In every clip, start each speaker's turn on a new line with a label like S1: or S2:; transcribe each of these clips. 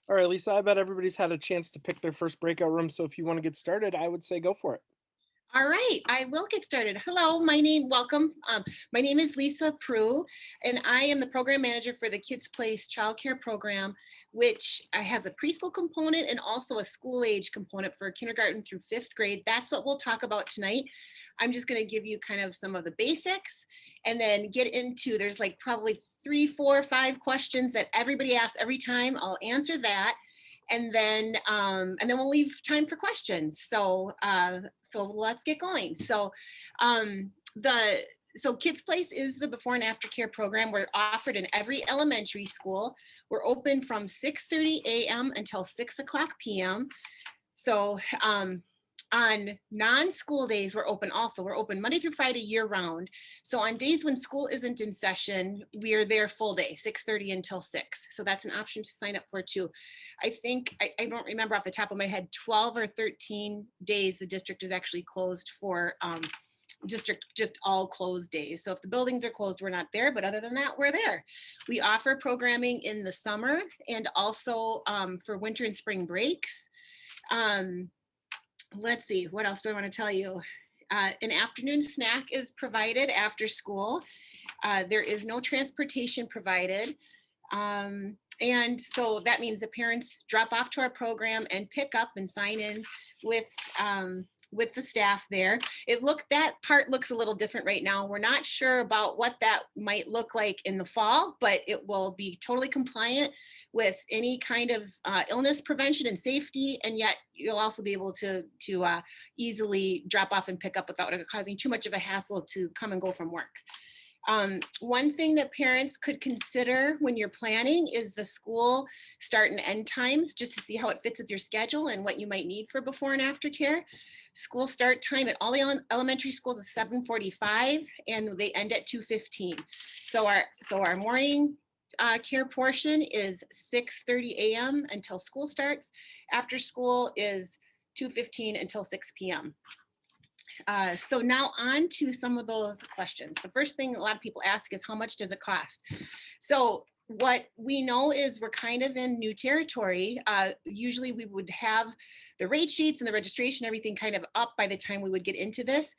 S1: All right, Lisa, I bet everybody's had a chance to pick their first breakout room. So if you want to get started, I would say go for it.
S2: All right, I will get started. Hello, welcome. My name is Lisa Prue, and I am the program manager for the Kids Place Childcare Program, which has a preschool component and also a school age component for kindergarten through fifth grade. That's what we'll talk about tonight. I'm just going to give you kind of some of the basics and then get into, there's like probably 3, 4, 5 questions that everybody asks every time. I'll answer that, and then we'll leave time for questions. So let's get going. So Kids Place is the before and after care program. We're offered in every elementary school. We're open from 6:30 a.m. until 6 o'clock p.m. So on non-school days, we're open also. We're open Monday through Friday year round. So on days when school isn't in session, we are there full day, 6:30 until 6. So that's an option to sign up for too. I don't remember off the top of my head, 12 or 13 days the district is actually closed for district just all closed days. So if the buildings are closed, we're not there, but other than that, we're there. We offer programming in the summer and also for winter and spring breaks. Let's see, what else do I want to tell you? An afternoon snack is provided after school. There is no transportation provided. And so that means the parents drop off to our program and pick up and sign in with with the staff there. That part looks a little different right now. We're not sure about what that might look like in the fall, but it will be totally compliant with any kind of illness prevention and safety, and yet you'll also be able to easily drop off and pick up without it causing too much of a hassle to come and go from work. One thing that parents could consider when you're planning is the school start and end times, just to see how it fits with your schedule and what you might need for before and after care. School start time at all the elementary schools is 7:45 and they end at 2:15. So our morning care portion is 6:30 a.m. until school starts. After school is 2:15 until 6 p.m. So now on to some of those questions. The first thing a lot of people ask is how much does it cost? So what we know is we're kind of in new territory. Usually we would have the rate sheets and the registration, everything kind of up by the time we would get into this.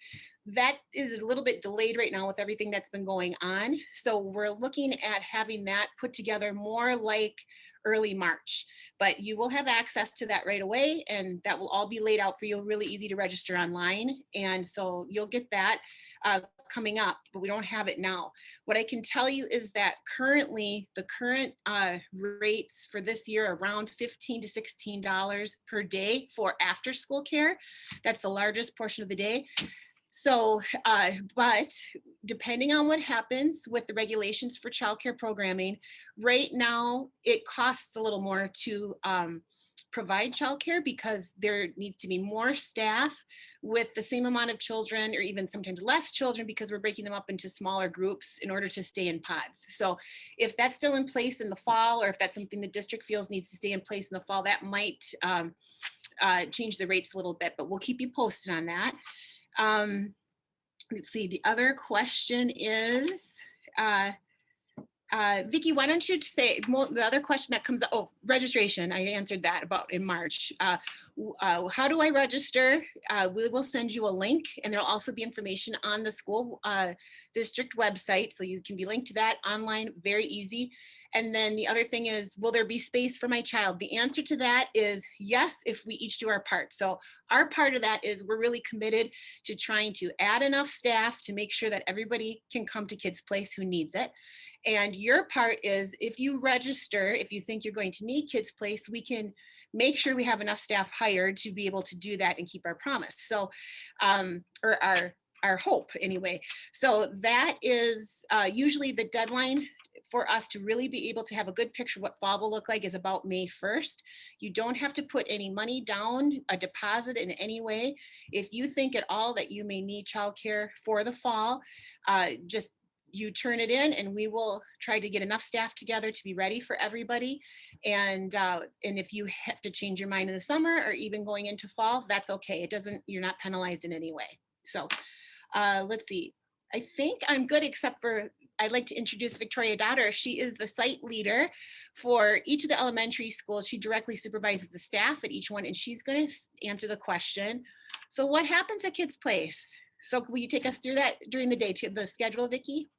S2: That is a little bit delayed right now with everything that's been going on. So we're looking at having that put together more like early March, but you will have access to that right away, and that will all be laid out for you, really easy to register online. And so you'll get that coming up, but we don't have it now. What I can tell you is that currently the current rates for this year are around $15 to $16 per day for after school care. That's the largest portion of the day. So, but depending on what happens with the regulations for childcare programming, right now it costs a little more to provide childcare because there needs to be more staff with the same amount of children, or even sometimes less children, because we're breaking them up into smaller groups in order to stay in pods. So if that's still in place in the fall, or if that's something the district feels needs to stay in place in the fall, that might change the rates a little bit, but we'll keep you posted on that. Let's see, the other question is, Vicki, why don't you say the other question that comes up? Oh, registration. I answered that about in March. How do I register? We will send you a link, and there'll also be information on the school district website, so you can be linked to that online, very easy. And then the other thing is, will there be space for my child? The answer to that is yes, if we each do our part. So our part of that is we're really committed to trying to add enough staff to make sure that everybody can come to Kids Place who needs it. And your part is, if you register, if you think you're going to need Kids Place, we can make sure we have enough staff hired to be able to do that and keep our promise. So, or our hope anyway. So that is usually the deadline for us to really be able to have a good picture of what fall will look like is about May 1st. You don't have to put any money down, a deposit in any way. If you think at all that you may need childcare for the fall, just you turn it in, and we will try to get enough staff together to be ready for everybody. And if you have to change your mind in the summer or even going into fall, that's okay. You're not penalized in any way. So let's see. I think I'm good, except for I'd like to introduce Victoria Dotter. She is the site leader for each of the elementary schools. She directly supervises the staff at each one, and she's going to answer the question. So what happens at Kids Place? So will you take us through that during the day, to the schedule, Vicki?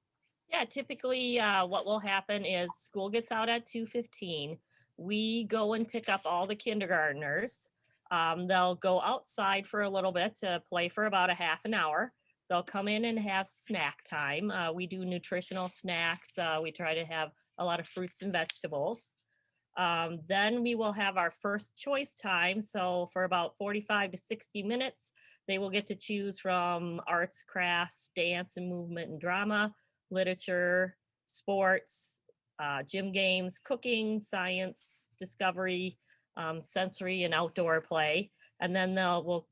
S3: Yeah, typically what will happen is school gets out at 2:15. We go and pick up all the kindergartners. They'll go outside for a little bit to play for about a half an hour. They'll come in and have snack time. We do nutritional snacks. We try to have a lot of fruits and vegetables. Then we will have our first choice time. So for about 45 to 60 minutes, they will get to choose from arts, crafts, dance and movement and drama, literature, sports, gym games, cooking, science, discovery, sensory and outdoor play. And then we'll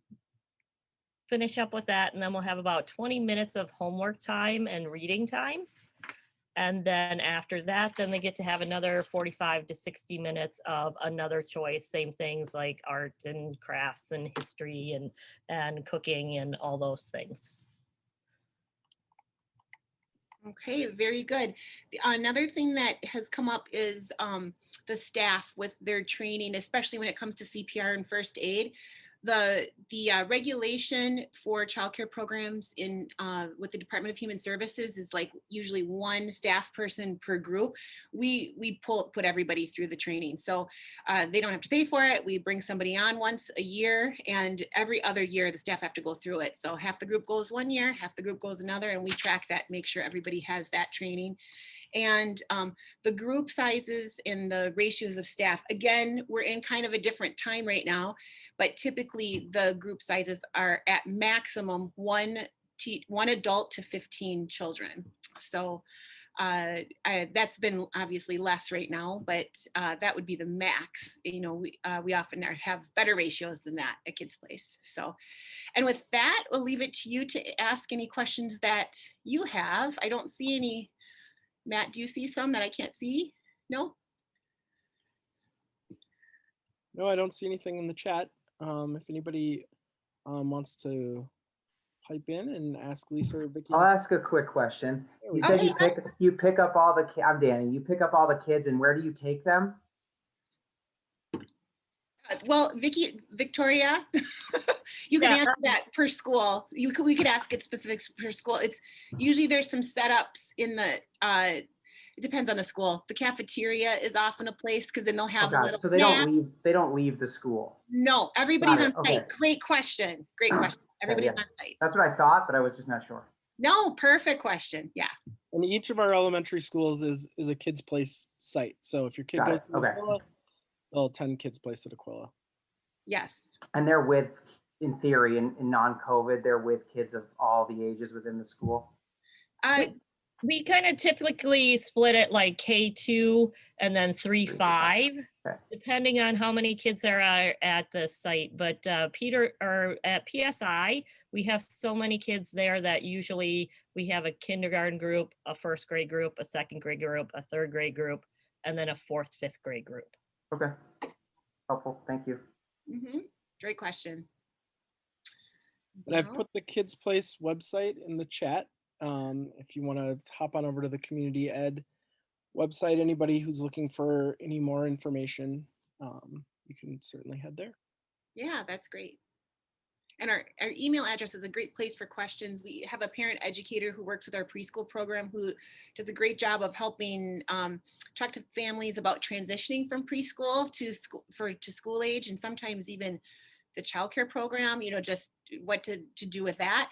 S3: finish up with that. And then we'll have about 20 minutes of homework time and reading time. And then after that, then they get to have another 45 to 60 minutes of another choice, same things like art and crafts and history and cooking and all those things.
S2: Okay, very good. Another thing that has come up is the staff with their training, especially when it comes to CPR and first aid. The regulation for childcare programs in with the Department of Human Services is like usually one staff person per group. We put everybody through the training, so they don't have to pay for it. We bring somebody on once a year, and every other year the staff have to go through it. So half the group goes one year, half the group goes another, and we track that, make sure everybody has that training. And the group sizes and the ratios of staff, again, we're in kind of a different time right now, but typically the group sizes are at maximum one adult to 15 children. So that's been obviously less right now, but that would be the max. You know, we often have better ratios than that at Kids Place. So, and with that, we'll leave it to you to ask any questions that you have. I don't see any. Matt, do you see some that I can't see? No?
S1: No, I don't see anything in the chat. If anybody wants to pipe in and ask Lisa or Vicki.
S4: I'll ask a quick question. You said
S2: Okay.
S4: you pick up all the I'm Danny. You pick up all the kids, and where do you take them?
S2: Well, Victoria, you can
S3: Yeah.
S2: answer that per school. We could ask it specifics per school. It's usually there's some setups in the. It depends on the school. The cafeteria is often a place because then they'll have a little.
S4: So they don't leave the school.
S2: No, everybody's on site.
S4: Okay.
S2: Great question. Great question. Everybody's on site.
S4: That's what I thought, but I was just not sure.
S2: No, perfect question. Yeah.
S1: And each of our elementary schools is a Kids Place site. So if your kid goes to Aquila, they'll attend Kids Place at Aquila.
S2: Yes.
S4: And they're with, in theory, in non-COVID, they're with kids of all the ages within the school.
S3: We kind of typically split it like K2 and then 3-5, depending on how many kids are at the site. But at PSI, we have so many kids there that usually we have a kindergarten group, a first grade group, a second grade group, a third grade group, and then a fourth, fifth grade group.
S4: Okay. Helpful. Thank you.
S2: Mm-hmm. Great question.
S1: But I've put the Kids Place website in the chat. If you want to hop on over to the Community Ed website, anybody who's looking for any more information, you can certainly head there.
S2: Yeah, that's great. And our email address is a great place for questions. We have a parent educator who works with our preschool program who does a great job of helping talk to families about transitioning from preschool to school age, and sometimes even the childcare program, you know, just what to do with that.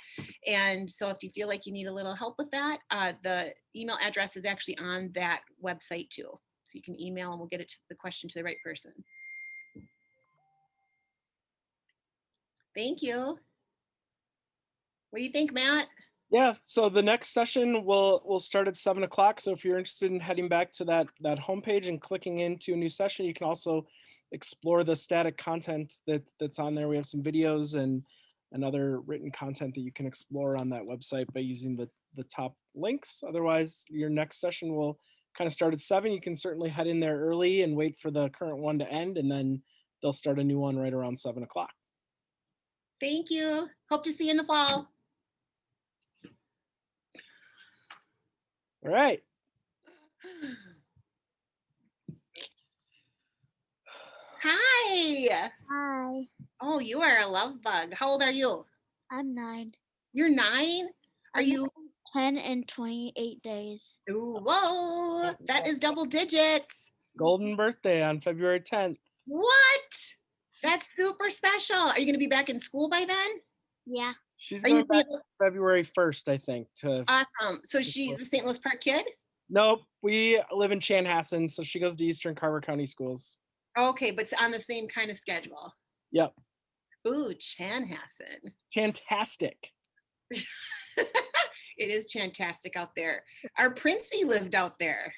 S2: And so if you feel like you need a little help with that, the email address is actually on that website too. So you can email and we'll get the question to the right person. Thank you. What do you think, Matt?
S1: Yeah, so the next session will start at 7 o'clock. So if you're interested in heading back to that homepage and clicking into a new session, you can also explore the static content that's on there. We have some videos and other written content that you can explore on that website by using the top links. Otherwise, your next session will kind of start at 7. You can certainly head in there early and wait for the current one to end, and then they'll start a new one right around 7 o'clock.
S2: Thank you. Hope to see you in the fall.
S1: All right.
S2: Hi.
S5: Hi,
S2: Oh, you are a love bug. How old are you?
S5: I'm 9.
S2: You're 9? Are
S5: I'm
S2: you?
S5: 10 and 28 days.
S2: Ooh, whoa, that is double digits.
S1: Golden birthday on February 10th.
S2: What? That's super special. Are you going to be back in school by then?
S5: Yeah,
S1: She's
S2: Are you
S1: going back February 1st, I think.
S2: awesome? So she's a St. Louis Park kid?
S1: Nope, we live in Chanhassen, so she goes to Eastern Carver County schools.
S2: Okay, but it's on the same kind of schedule.
S1: Yep.
S2: Ooh, Chanhassen.
S1: Fantastic.
S2: It is fantastic out there. Our Princey lived out there.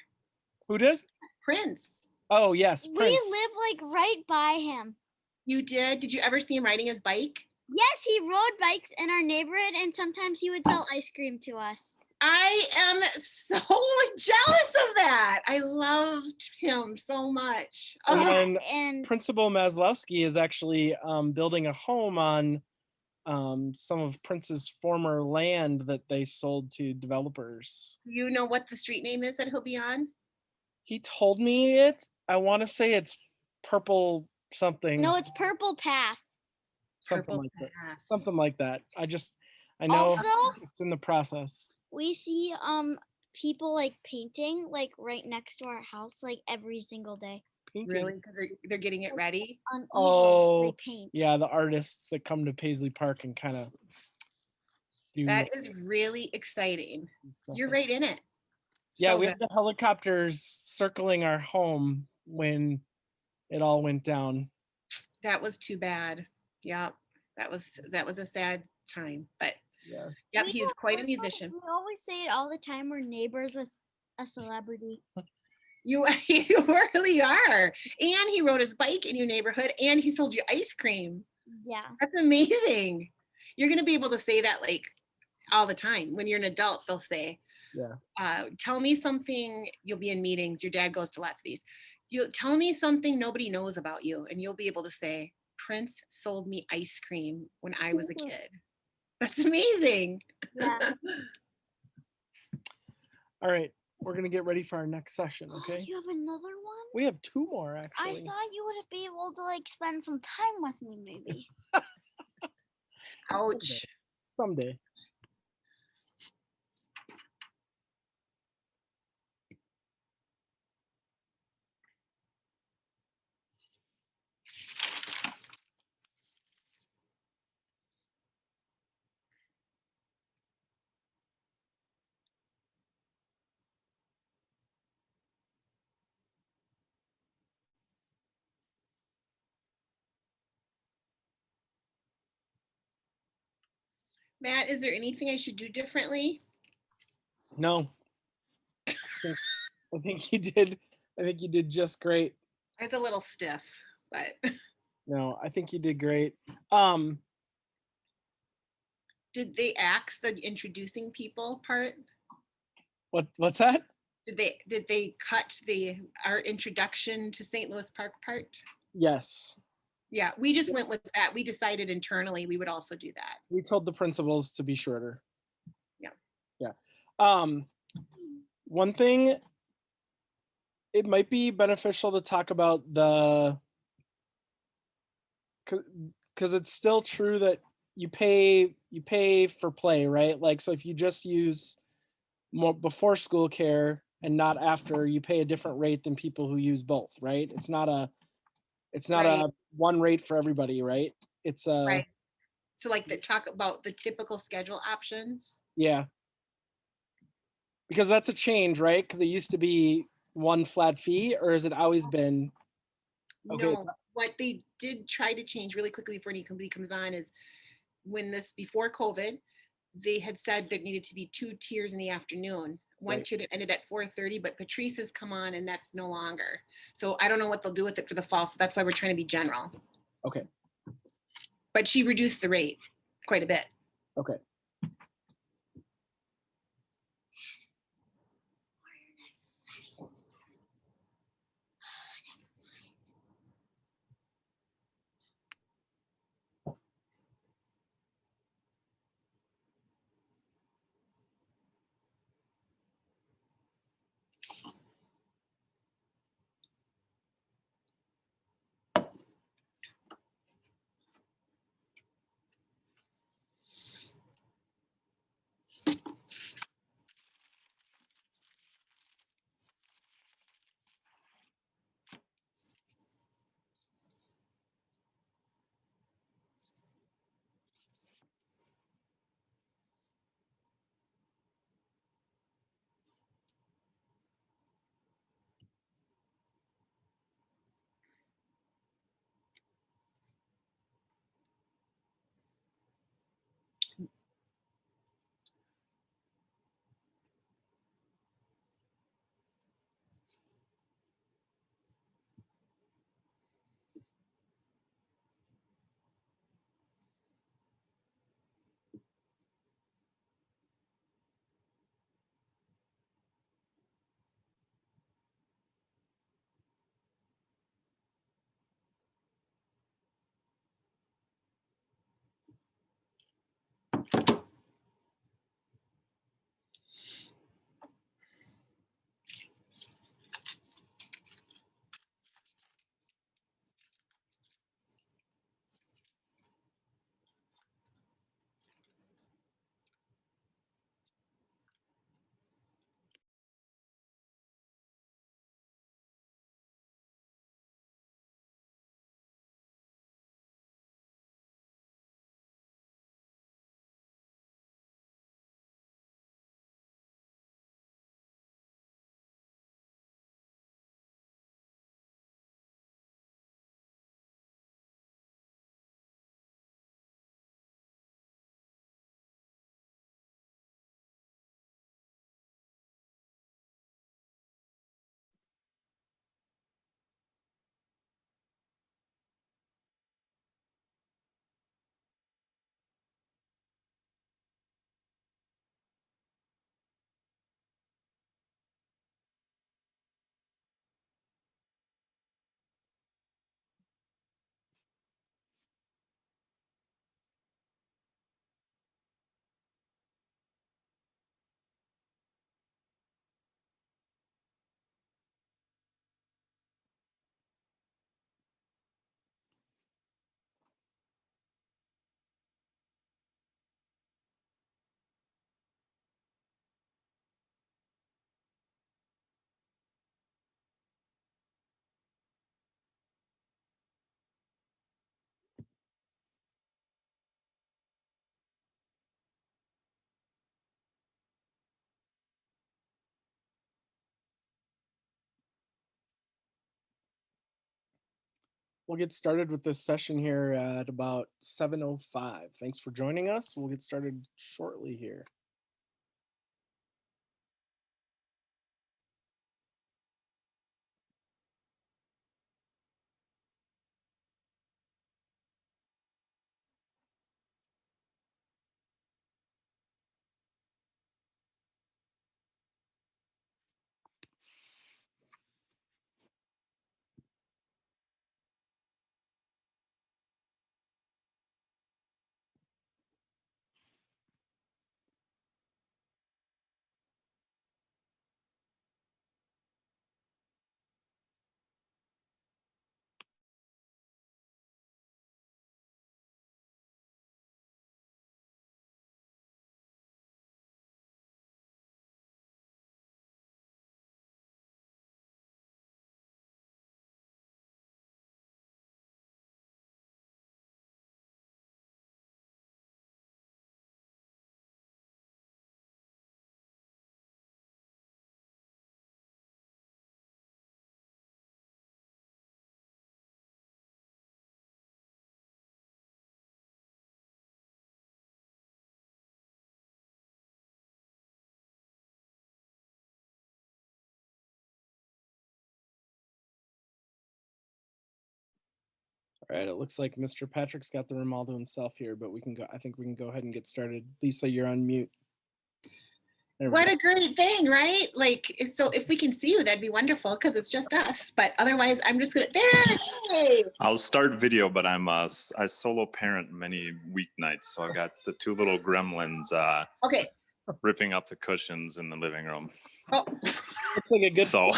S1: Who did?
S2: Prince.
S1: Oh, yes,
S5: we
S1: Prince.
S5: live like right by him.
S2: You did? Did you ever see him riding his bike?
S5: Yes, he rode bikes in our neighborhood, and sometimes he would sell ice cream to us.
S2: I am so jealous of that. I loved him so much.
S1: And
S2: Oh,
S1: then
S5: And
S1: Principal Maslowski is actually building a home on some of Prince's former land that they sold to developers.
S2: you know what the street name is that he'll be on?
S1: He told me it. I want to say it's Purple something.
S5: no, it's Purple Path.
S1: something
S2: Purple
S1: like that.
S2: Path.
S1: Something like that. I know
S5: Also,
S1: it's in the process.
S5: we see people like painting like right next to our house like every single day.
S1: Painting.
S2: Really? Because they're getting it ready?
S5: On easels,
S1: Oh,
S5: they paint.
S1: yeah, the artists that come to Paisley Park and kind of do
S2: That is really exciting.
S1: stuff
S2: You're
S1: like-
S2: right in it.
S1: Yeah,
S2: So
S1: we
S2: good.
S1: had the helicopters circling our home when it all went down.
S2: That was too bad. Yeah, that was a sad time. But
S1: Yeah.
S2: yep,
S5: We
S2: he's quite a musician.
S5: We always say it all the time. We're neighbors with a celebrity.
S2: You really are. And he rode his bike in your neighborhood and he sold you ice cream.
S5: Yeah.
S2: That's amazing. You're gonna be able to say that like all the time. When you're an adult, they'll say, tell me something. You'll be in meetings. Your dad goes to lots of these. You'll tell me something nobody knows about you, and you'll be able to say, Prince sold me ice cream when I was a kid. That's amazing.
S5: Yeah.
S1: All right, we're gonna get ready for our next session. Okay.
S5: You have another one?
S1: We have 2 more
S5: I
S1: actually.
S5: thought you would be able to like spend some time with me, maybe.
S2: Ouch.
S1: Someday.
S2: Matt, is there anything I should do differently?
S1: No. I think you did. I think you did just great.
S2: I was a little stiff, but
S1: No, I think you did great.
S2: did they axe the introducing people part?
S1: What's that?
S2: Did they cut our introduction to St. Louis Park part?
S1: Yes.
S2: Yeah, we just went with that. We decided internally we would also do that.
S1: We told the principals to be shorter.
S2: Yeah.
S1: Yeah. One thing, it might be beneficial to talk about because it's still true that you pay for play, right? Like, so if you just use more before school care and not after, you pay a different rate than people who use both, right? It's not a
S2: Right.
S1: one rate for everybody, right? It's
S2: Right. So like talk about the typical schedule options.
S1: yeah. Because that's a change, right? Because it used to be one flat fee, or has it always been? Okay.
S2: No, what they did try to change really quickly before anybody comes on is before COVID, they had said there needed to be 2 tiers in the afternoon. One
S1: Right.
S2: tier that ended at 4:30, but Patrice has come on and that's no longer. So I don't know what they'll do with it for the fall. So that's why we're trying to be general.
S1: Okay.
S2: But she reduced the rate quite a bit.
S1: Okay. We'll get started with this session here at about 7:05. Thanks for joining us. We'll get started shortly here. All right, it looks like Mr. Patrick's got the room all to himself here, but we can go. I think we can go ahead and get started. Lisa, you're on mute. There we
S2: What
S1: go.
S2: a great thing, right? Like, so if we can see you, that'd be wonderful because it's just us. But otherwise, I'm just gonna there. Hey.
S6: I'll start video, but I solo parent many weeknights, so I've got the two little gremlins
S2: Okay.
S6: ripping up the cushions in the living room.
S2: Oh,
S1: Looks like a good.
S6: So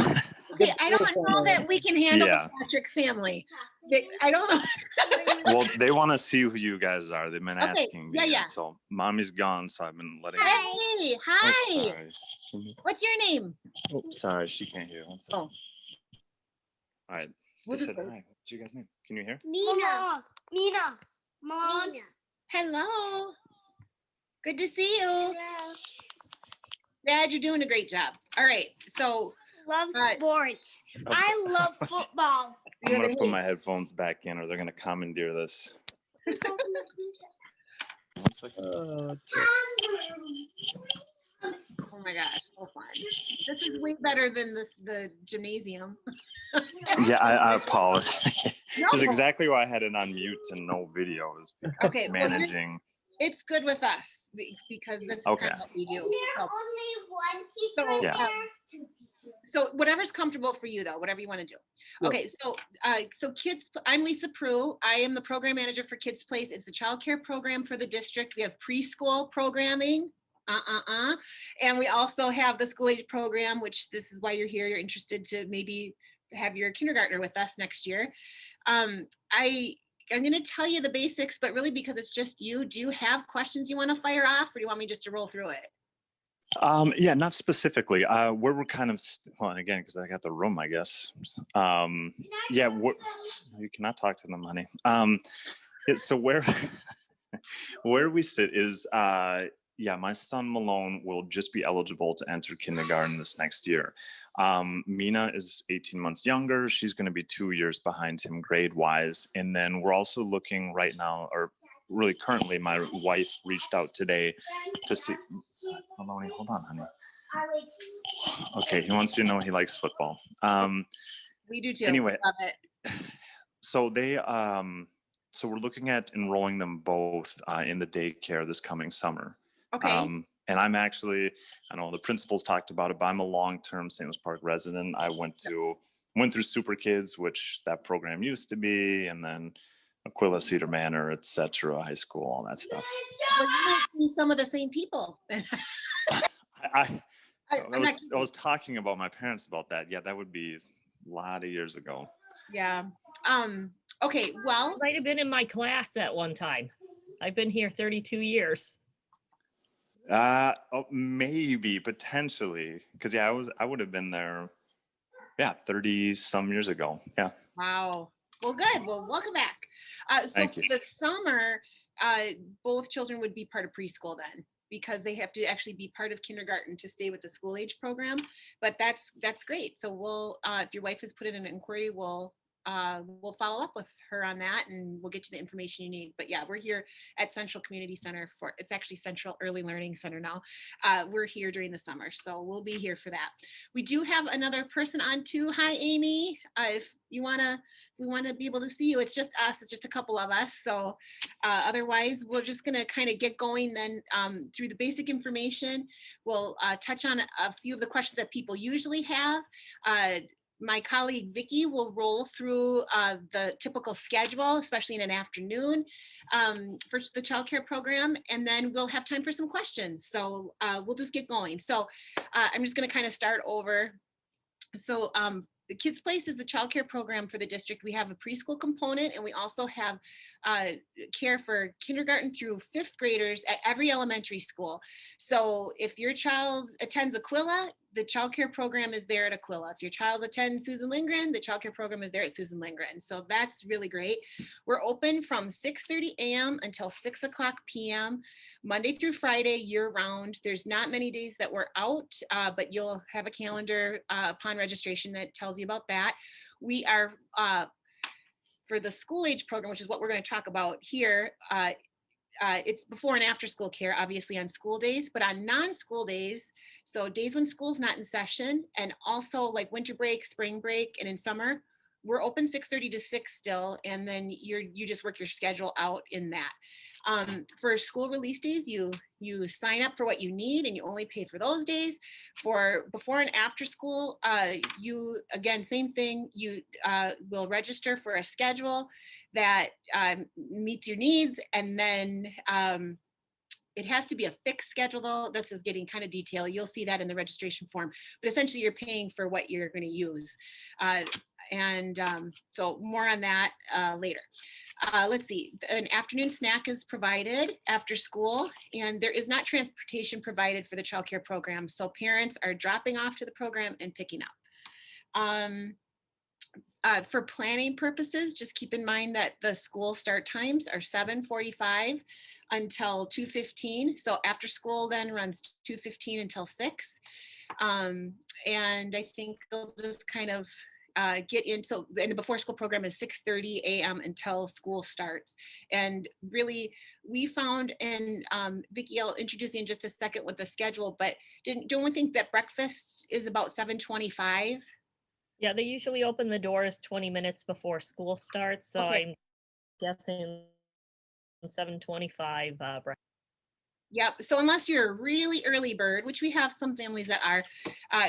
S2: okay. I don't know that we can handle
S6: Yeah.
S2: the Patrick family. I don't know.
S6: well, they want to see who you guys are. They've been
S2: Okay,
S6: asking me.
S2: yeah, yeah.
S6: And so mommy's gone, so I've been letting.
S2: Hey,
S6: Oh,
S2: hi.
S6: sorry.
S2: What's your name?
S6: Oh, sorry, she can't hear. One second.
S2: Oh.
S6: All right.
S2: We'll
S6: They
S2: just
S6: said
S2: go.
S6: hi. What's your guys' name? Can you hear?
S5: Mina. Mom.
S2: Hello. Good to see you. Dad, you're doing a great job. All right. So
S5: Love
S2: Uh,
S5: sports. I love football.
S6: I'm gonna put my headphones back in, or they're gonna commandeer this. One second.
S1: That's good.
S2: Oh my gosh, so fun. This is way better than the gymnasium.
S6: Yeah, I apologize.
S2: No.
S6: This is exactly why I had it on mute and no videos.
S2: Okay, well,
S6: Managing.
S2: it's good with us because this is
S6: Okay.
S2: kind of what we do.
S5: only one
S2: So,
S6: Yeah.
S2: So whatever's comfortable for you, though, whatever you want to do.
S1: Yep.
S2: Okay, so kids, I'm Lisa Prue. I am the program manager for Kids Place. It's the child care program for the district. We have preschool programming. And we also have the school age program, which this is why you're here. You're interested to maybe have your kindergartner with us next year. I'm going to tell you the basics, but really because it's just you, do you have questions you want to fire off, or do you want me just to roll through it?
S6: Yeah, not specifically. Where we're kind of, well, again, because I got the room, I guess. Yeah, you cannot talk to them, honey. So where we sit is, yeah, my son Malone will just be eligible to enter kindergarten this next year. Mina is 18 months younger. She's going to be 2 years behind him grade-wise. And then we're also looking right now, or really currently, my wife reached out today to see. Maloney, hold on, honey. Okay, he wants you to know he likes football.
S2: We do too.
S6: Anyway.
S2: Love it.
S6: So so we're looking at enrolling them both in the daycare this coming summer.
S2: Okay.
S6: And I'm actually, I know the principals talked about it, but I'm a long-term St. Louis Park resident. I went through Super Kids, which that program used to be, and then Aquila, Cedar Manor, etc., high school, all that stuff.
S2: Well, you might see some of the same people.
S6: I
S2: I'm not
S6: was talking about my parents about that. Yeah, that would be a lot of years ago.
S2: Yeah. Okay. Well,
S3: Might have been in my class at one time. I've been here 32 years.
S6: Maybe, potentially, because yeah, I would have been there, yeah, 30 some years ago. Yeah.
S2: wow. Well, good. Well, welcome back. So
S6: Thank
S2: for
S6: you.
S2: the summer, both children would be part of preschool then, because they have to actually be part of kindergarten to stay with the school age program. But that's great. So we'll, if your wife has put in an inquiry, we'll we'll follow up with her on that, and we'll get you the information you need. But yeah, we're here at Central Community Center for, it's actually Central Early Learning Center now. We're here during the summer, so we'll be here for that. We do have another person on too. Hi, Amy. If we want to be able to see you, it's just us. It's just a couple of us. So otherwise, we're just going to kind of get going then through the basic information. We'll touch on a few of the questions that people usually have. My colleague Vicki will roll through the typical schedule, especially in an afternoon for the childcare program, and then we'll have time for some questions. So we'll just get going. So I'm just going to kind of start over. So the Kids Place is the childcare program for the district. We have a preschool component, and we also have care for kindergarten through 5th graders at every elementary school. So if your child attends Aquila, the childcare program is there at Aquila. If your child attends Susan Lindgren, the childcare program is there at Susan Lindgren. So that's really great. We're open from 6:30 a.m. until 6 o'clock p.m. Monday through Friday, year round. There's not many days that we're out, but you'll have a calendar upon registration that tells you about that. We are, for the school age program, which is what we're going to talk about here, it's before and after school care, obviously on school days, but on non-school days, so days when school's not in session, and also like winter break, spring break, and in summer, we're open 6:30 to 6 still, and then you just work your schedule out in that. For school release days, you sign up for what you need and you only pay for those days. For before and after school, you, again, same thing, you will register for a schedule that meets your needs, and then it has to be a fixed schedule though. This is getting kind of detailed. You'll see that in the registration form, but essentially you're paying for what you're going to use. So more on that later. Let's see, an afternoon snack is provided after school, and there is not transportation provided for the childcare program. So parents are dropping off to the program and picking up. For planning purposes, just keep in mind that the school start times are 7:45 until 2:15. So after school then runs 2:15 until 6. And I think they'll just kind of get in. So and the before school program is 6:30 a.m. until school starts. And really, we found, and Vicki, I'll introduce you in just a second with the schedule, but don't we think that breakfast is about 7:25?
S3: Yeah, they usually open the doors 20 minutes before school starts. So
S2: Okay.
S3: I'm guessing 7:25.
S2: Yep. So unless you're a really early bird, which we have some families that are,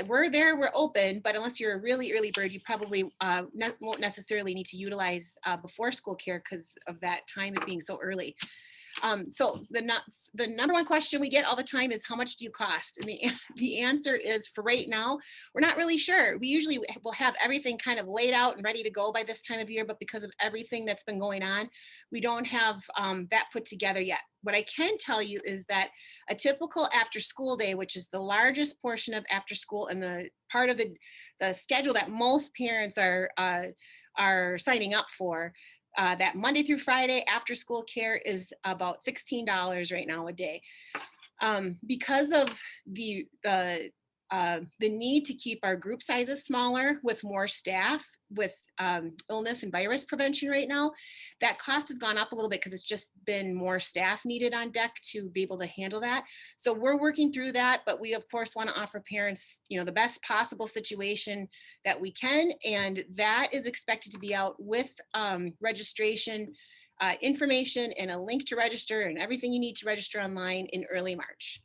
S2: we're open, but unless you're a really early bird, you probably won't necessarily need to utilize before school care because of that time of being so early. So the number one question we get all the time is, how much do you cost? And the answer is, for right now, we're not really sure. We usually will have everything kind of laid out and ready to go by this time of year, but because of everything that's been going on, we don't have that put together yet. What I can tell you is that a typical after school day, which is the largest portion of after school and the part of the schedule that most parents are signing up for, that Monday through Friday after school care is about $16 right now a day. Because of the need to keep our group sizes smaller with more staff with illness and virus prevention right now, that cost has gone up a little bit because it's just been more staff needed on deck to be able to handle that. So we're working through that, but we of course want to offer parents, the best possible situation that we can, and that is expected to be out with registration information and a link to register and everything you need to register online in early March.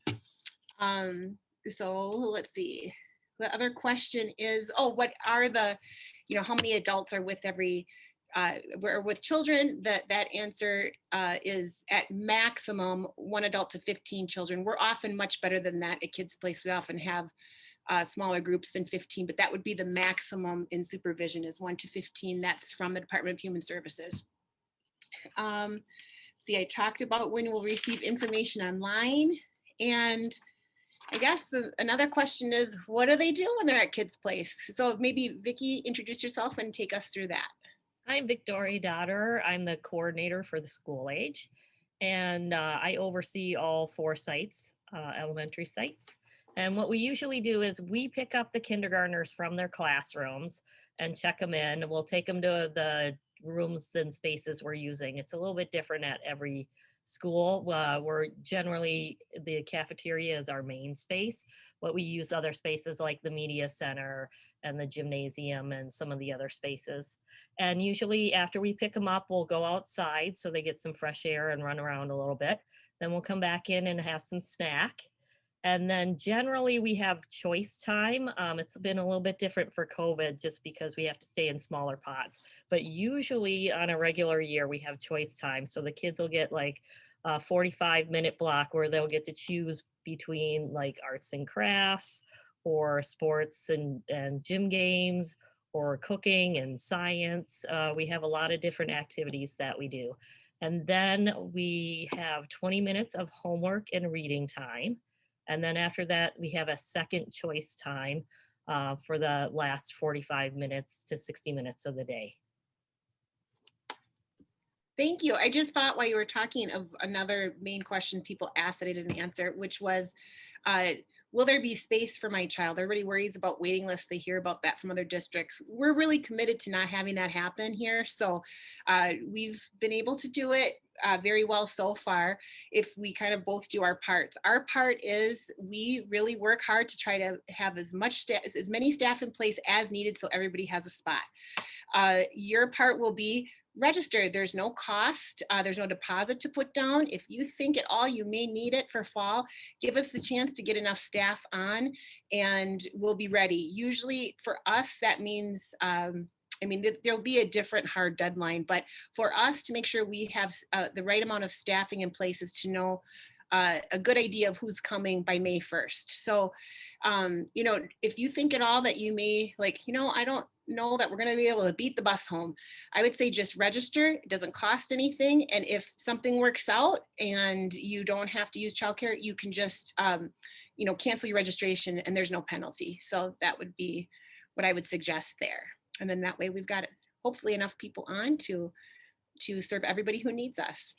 S2: So let's see. The other question is, what are the, how many adults are with every, with children? That answer is at maximum 1 adult to 15 children. We're often much better than that at Kids Place. We often have smaller groups than 15, but that would be the maximum in supervision is 1 to 15. That's from the Department of Human Services. See, I talked about when we'll receive information online, and I guess another question is, what do they do when they're at Kids Place? So maybe Vicki, introduce yourself and take us through that.
S3: I'm Victoria Dotter. I'm the coordinator for the school age, and I oversee all 4 sites, elementary sites. And what we usually do is we pick up the kindergartners from their classrooms. and check them in. We'll take them to the rooms and spaces we're using. It's a little bit different at every school. We're generally, the cafeteria is our main space, but we use other spaces like the media center and the gymnasium and some of the other spaces. And usually after we pick them up, we'll go outside so they get some fresh air and run around a little bit. Then we'll come back in and have some snack. And then generally we have choice time. It's been a little bit different for COVID just because we have to stay in smaller pods. But usually on a regular year, we have choice time. So the kids will get like a 45-minute block where they'll get to choose between like arts and crafts or sports and gym games or cooking and science. We have a lot of different activities that we do. And then we have 20 minutes of homework and reading time. And then after that, we have a second choice time for the last 45 minutes to 60 minutes of the day.
S2: Thank you. I just thought while you were talking of another main question people asked that I didn't answer, which was, will there be space for my child? Everybody worries about waiting lists. They hear about that from other districts. We're really committed to not having that happen here. So we've been able to do it very well so far if we kind of both do our parts. Our part is we really work hard to try to have as many staff in place as needed so everybody has a spot. Your part will be register. There's no cost. There's no deposit to put down. If you think at all you may need it for fall, give us the chance to get enough staff on and we'll be ready. Usually for us, that means, there'll be a different hard deadline, but for us to make sure we have the right amount of staffing in place is to know a good idea of who's coming by May 1st. So, if you think at all that you may I don't know that we're going to be able to beat the bus home, I would say just register. It doesn't cost anything. And if something works out and you don't have to use childcare, you can just, cancel your registration and there's no penalty. So that would be what I would suggest there. And then that way we've got hopefully enough people on to serve everybody who needs us.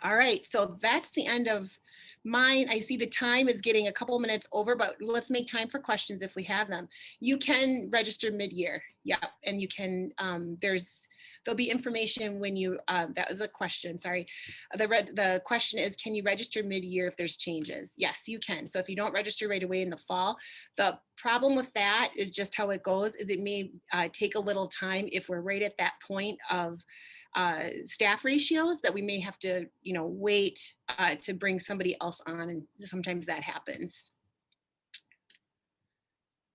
S2: All right, so that's the end of mine. I see the time is getting a couple minutes over, but let's make time for questions if we have them. You can register mid-year, yeah, and you can, there'll be information when you, that was a question, sorry. The question is, can you register mid-year if there's changes? Yes, you can. So if you don't register right away in the fall, the problem with that is just how it goes, is it may take a little time if we're right at that point of staff ratios that we may have to, wait to bring somebody else on, and sometimes that happens.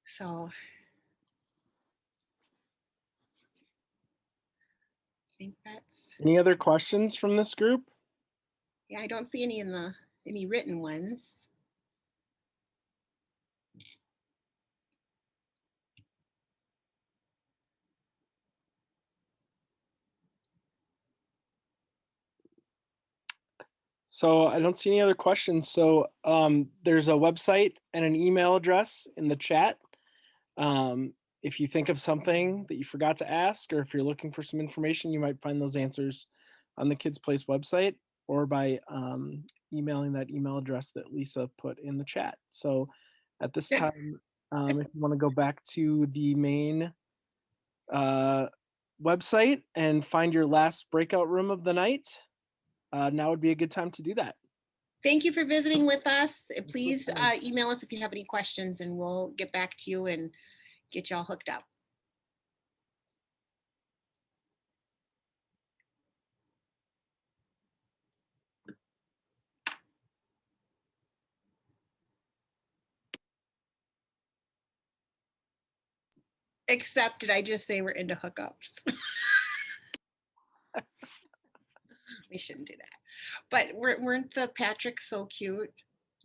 S2: So I think that's.
S1: Any other questions from this group?
S2: Yeah, I don't see any any written ones.
S1: So I don't see any other questions. So there's a website and an email address in the chat. If you think of something that you forgot to ask, or if you're looking for some information, you might find those answers on the Kids Place website or by emailing that email address that Lisa put in the chat. So at this time, if you want to go back to the main website and find your last breakout room of the night, now would be a good time to do that.
S2: Thank you for visiting with us. Please email us if you have any questions and we'll get back to you and get you all hooked up. Except, did I just say we're into hookups? We shouldn't do that. But weren't the Patricks so cute?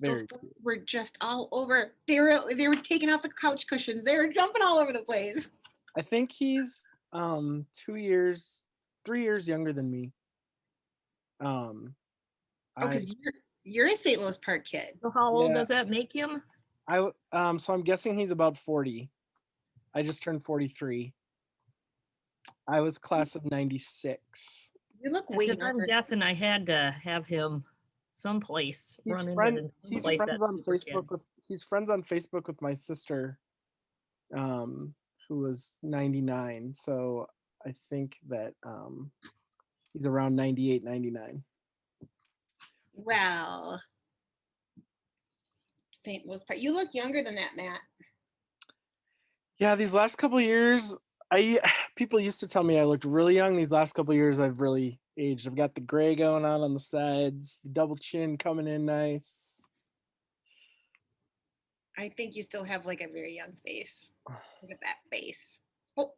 S2: Those boys were just all over. They were taking off the couch cushions. They were jumping all over the place.
S1: I think he's 3 years younger than me.
S2: Because you're a St. Louis Park kid.
S3: So how old does that make him?
S1: So I'm guessing he's about 40. I just turned 43. I was class of 96.
S2: You look way younger.
S3: I'm guessing I had to have him someplace.
S1: He's friends on Facebook with my sister, who was 99. So I think that he's around 98, 99.
S2: Well, St. Louis Park. You look younger than that, Matt.
S1: Yeah, these last couple of years, people used to tell me I looked really young. These last couple of years, I've really aged. I've got the gray going on the sides, the double chin coming in nice.
S2: I think you still have like a very young face. Look at that face. Oh,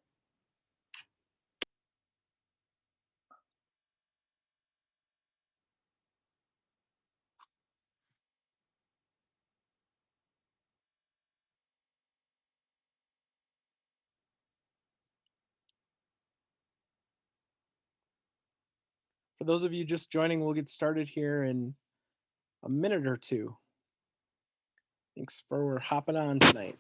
S1: For those of you just joining, we'll get started here in a minute or two. Thanks for hopping on tonight.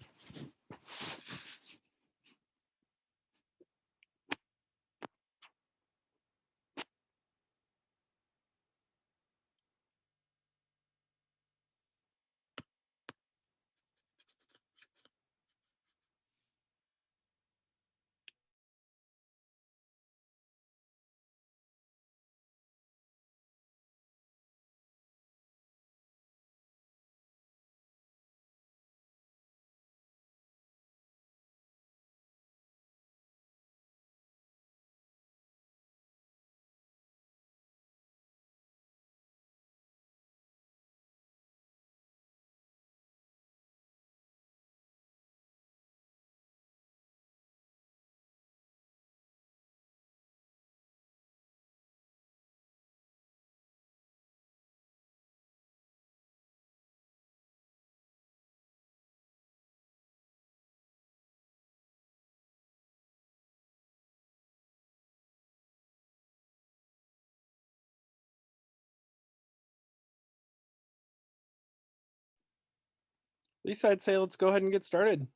S1: Lisa, I'd say let's go ahead and get started.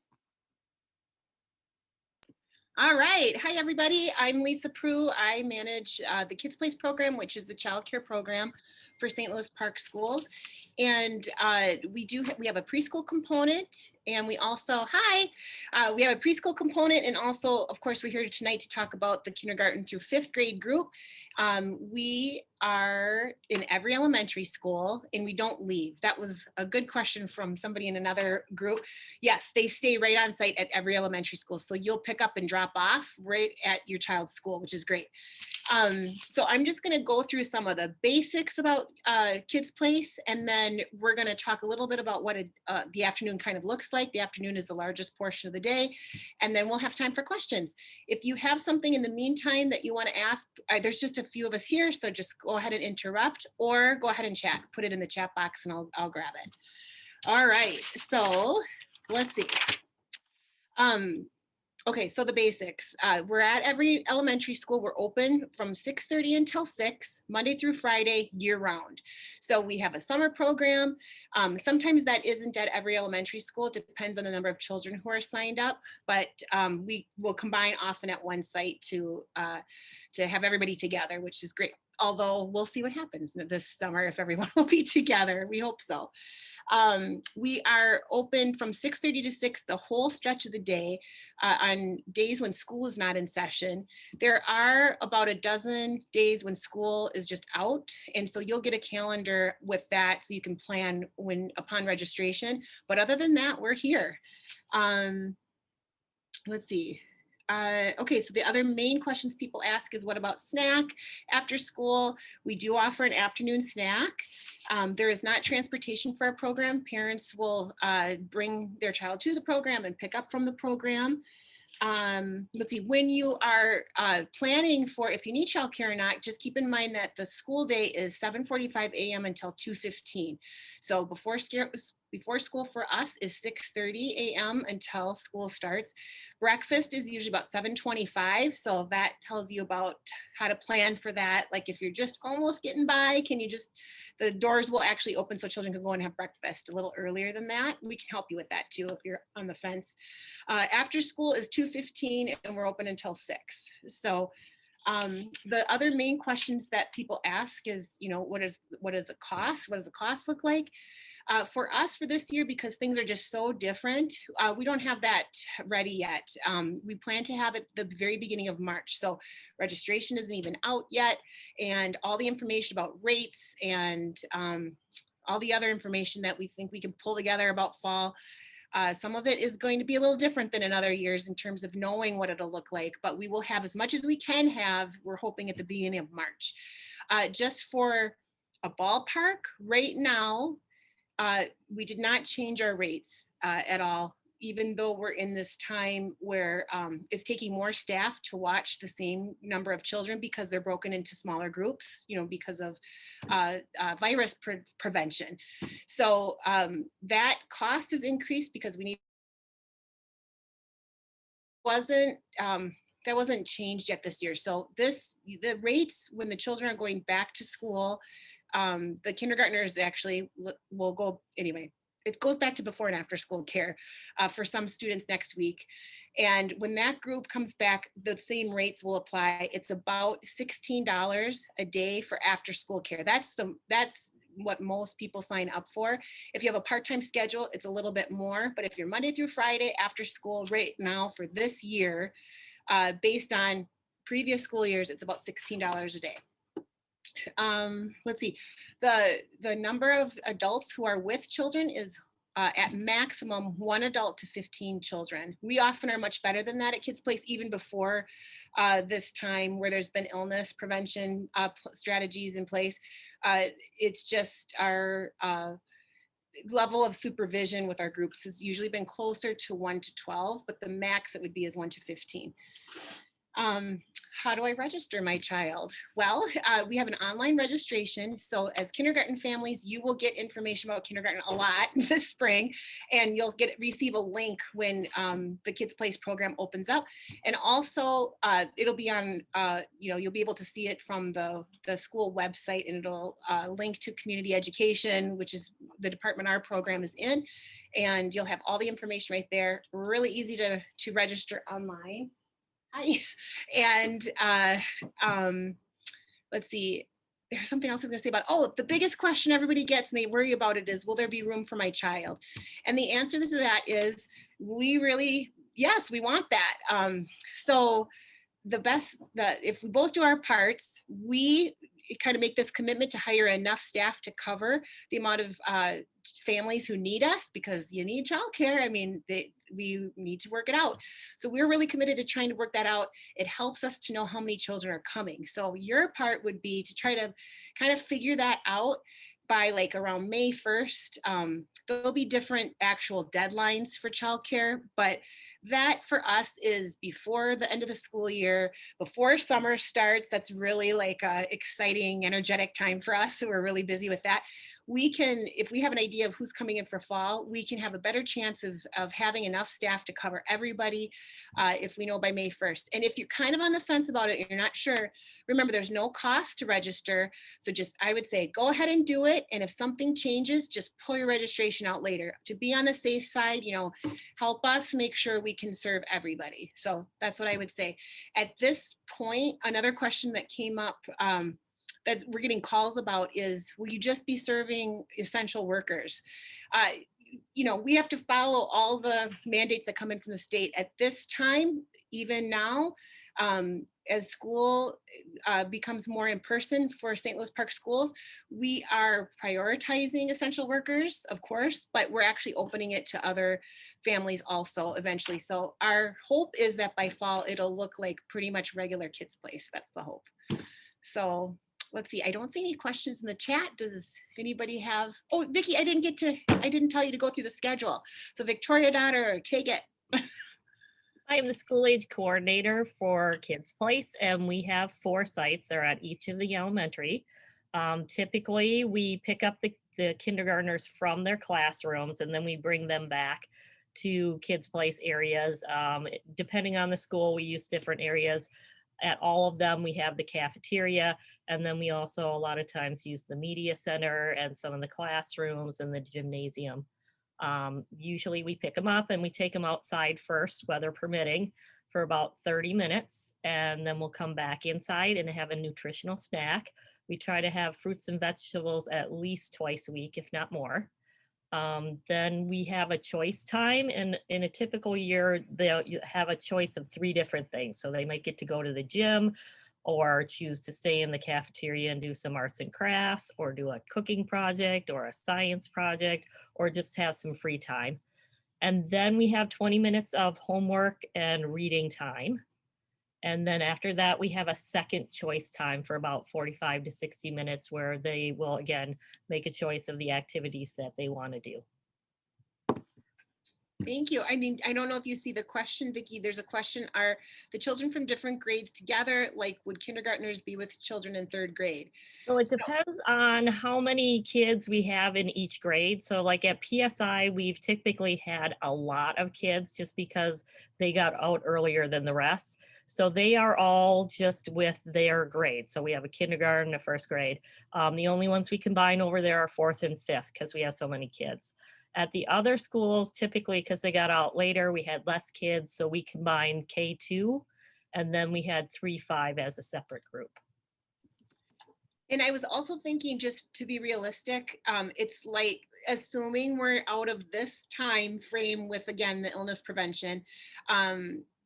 S2: all right. Hi, everybody. I'm Lisa Prue. I manage the Kids Place program, which is the child care program for St. Louis Park Schools. And we have a preschool component, and we also, we have a preschool component, and also, of course, we're here tonight to talk about the kindergarten through 5th grade group. We are in every elementary school, and we don't leave. That was a good question from somebody in another group. Yes, they stay right on site at every elementary school. So you'll pick up and drop off right at your child's school, which is great. So I'm just going to go through some of the basics about Kids Place, and then we're going to talk a little bit about what the afternoon kind of looks like. The afternoon is the largest portion of the day, and then we'll have time for questions. If you have something in the meantime that you want to ask, there's just a few of us here, so just go ahead and interrupt or go ahead and chat. Put it in the chat box and I'll grab it. All right, so let's see. Okay, so the basics. We're at every elementary school. We're open from 6:30 until 6, Monday through Friday, year round. So we have a summer program. Sometimes that isn't at every elementary school. It depends on the number of children who are signed up, but we will combine often at one site to have everybody together, which is great. Although we'll see what happens this summer if everyone will be together. We hope so. We are open from 6:30 to 6 the whole stretch of the day on days when school is not in session. There are about a dozen days when school is just out, and so you'll get a calendar with that so you can plan upon registration. But other than that, we're here. Let's see. Okay, so the other main questions people ask is what about snack after school? We do offer an afternoon snack. There is not transportation for our program. Parents will bring their child to the program and pick up from the program. Let's see, when you are planning for if you need childcare or not, just keep in mind that the school day is 7:45 a.m. until 2:15. So before school for us is 6:30 a.m. until school starts. Breakfast is usually about 7:25. So that tells you about how to plan for that. Like if you're just almost getting by, the doors will actually open so children can go and have breakfast a little earlier than that. We can help you with that too if you're on the fence. After school is 2:15 and we're open until 6. So The other main questions that people ask is, what is the cost? What does the cost look like? For us for this year, because things are just so different, we don't have that ready yet. We plan to have it the very beginning of March. So registration isn't even out yet. And all the information about rates and all the other information that we think we can pull together about fall, some of it is going to be a little different than in other years in terms of knowing what it'll look like, but we will have as much as we can have, we're hoping at the beginning of March. Just for a ballpark, right now, we did not change our rates at all, even though we're in this time where it's taking more staff to watch the same number of children because they're broken into smaller groups, because of virus prevention. So that cost is increased because we need that wasn't changed yet this year. So the rates when the children are going back to school, the kindergartners actually will go anyway. It goes back to before and after school care for some students next week. And when that group comes back, the same rates will apply. It's about $16 a day for after school care. That's what most people sign up for. If you have a part-time schedule, it's a little bit more, but if you're Monday through Friday after school right now for this year, based on previous school years, it's about $16 a day. Let's see, the number of adults who are with children is at maximum 1 adult to 15 children. We often are much better than that at Kids Place, even before this time where there's been illness prevention strategies in place. It's just our level of supervision with our groups has usually been closer to 1 to 12, but the max it would be is 1 to 15. How do I register my child? Well, we have an online registration. So as kindergarten families, you will get information about kindergarten a lot this spring, and you'll receive a link when the Kids Place program opens up. And also it'll be on, you'll be able to see it from the school website, and it'll link to community education, which is the department our program is in. And you'll have all the information right there. Really easy to register online. And let's see, there's something else I was going to say about, the biggest question everybody gets and they worry about it is, will there be room for my child? And the answer to that is, yes, we want that. So if we both do our parts, we kind of make this commitment to hire enough staff to cover the amount of families who need us, because you need childcare. I mean, we need to work it out. So we're really committed to trying to work that out. It helps us to know how many children are coming. So your part would be to try to kind of figure that out by like around May 1st. There'll be different actual deadlines for childcare, but that for us is before the end of the school year, before summer starts. That's really like a exciting, energetic time for us. So we're really busy with that. We can, if we have an idea of who's coming in for fall, we can have a better chance of having enough staff to cover everybody if we know by May 1st. And if you're kind of on the fence about it and you're not sure, remember there's no cost to register. So I would say, go ahead and do it. And if something changes, just pull your registration out later to be on the safe side, help us make sure we can serve everybody. So that's what I would say. At this point, another question that came up that we're getting calls about is, will you just be serving essential workers? We have to follow all the mandates that come in from the state at this time, even now, as school becomes more in person for St. Louis Park schools, we are prioritizing essential workers, of course, but we're actually opening it to other families also eventually. So our hope is that by fall, it'll look like pretty much regular Kids Place. That's the hope. So let's see, I don't see any questions in the chat. Does anybody have, Vicki, I didn't tell you to go through the schedule. So Victoria Daughter, take it.
S3: I am the school age coordinator for Kids Place, and we have 4 sites. They're at each of the elementary. Typically, we pick up the kindergartners from their classrooms, and then we bring them back to Kids Place areas. Depending on the school, we use different areas. At all of them, we have the cafeteria, and then we also a lot of times use the media center and some of the classrooms and the gymnasium. Usually we pick them up and we take them outside first, weather permitting, for about 30 minutes, and then we'll come back inside and have a nutritional snack. We try to have fruits and vegetables at least twice a week, if not more. Then we have a choice time, and in a typical year, they'll have a choice of 3 different things. So they might get to go to the gym, or choose to stay in the cafeteria and do some arts and crafts, or do a cooking project or a science project, or just have some free time. And then we have 20 minutes of homework and reading time. And then after that, we have a second choice time for about 45 to 60 minutes where they will again make a choice of the activities that they want to do.
S2: Thank you. I mean, I don't know if you see the question, Vicki. There's a question, are the children from different grades together? Like, would kindergartners be with children in 3rd grade?
S3: So it depends on how many kids we have in each grade. So like at PSI, we've typically had a lot of kids just because they got out earlier than the rest. So they are all just with their grade. So we have a kindergarten, a 1st grade. The only ones we combine over there are 4th and 5th because we have so many kids. At the other schools, typically because they got out later, we had less kids. So we combined K2, and then we had 3-5 as a separate group.
S2: And I was also thinking, just to be realistic, it's like assuming we're out of this time frame with, again, the illness prevention,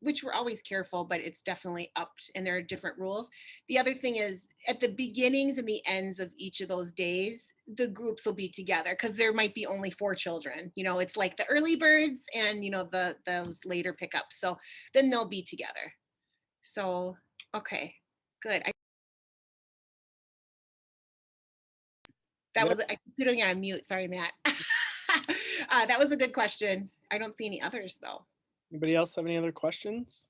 S2: which we're always careful, but it's definitely upped and there are different rules. The other thing is at the beginnings and the ends of each of those days, the groups will be together because there might be only 4 children. You know, it's like the early birds and, you know, those later pickups. So then they'll be together. So, okay, good. That was, I keep putting it on mute. Sorry, Matt. That was a good question. I don't see any others though.
S1: Anybody else have any other questions?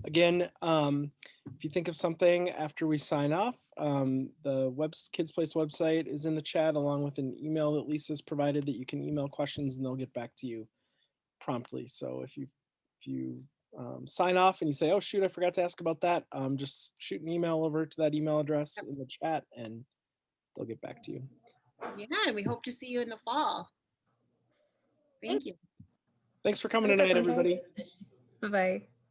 S1: Again, if you think of something after we sign off, the Kids Place website is in the chat along with an email that Lisa's provided that you can email questions and they'll get back to you promptly. So if you sign off and you say, oh shoot, I forgot to ask about that, just shoot an email over to that email address in the chat and they'll get back to you.
S2: Yeah, and we hope to see you in the fall. Thank you.
S1: Thanks for coming tonight, everybody.
S7: Bye-bye.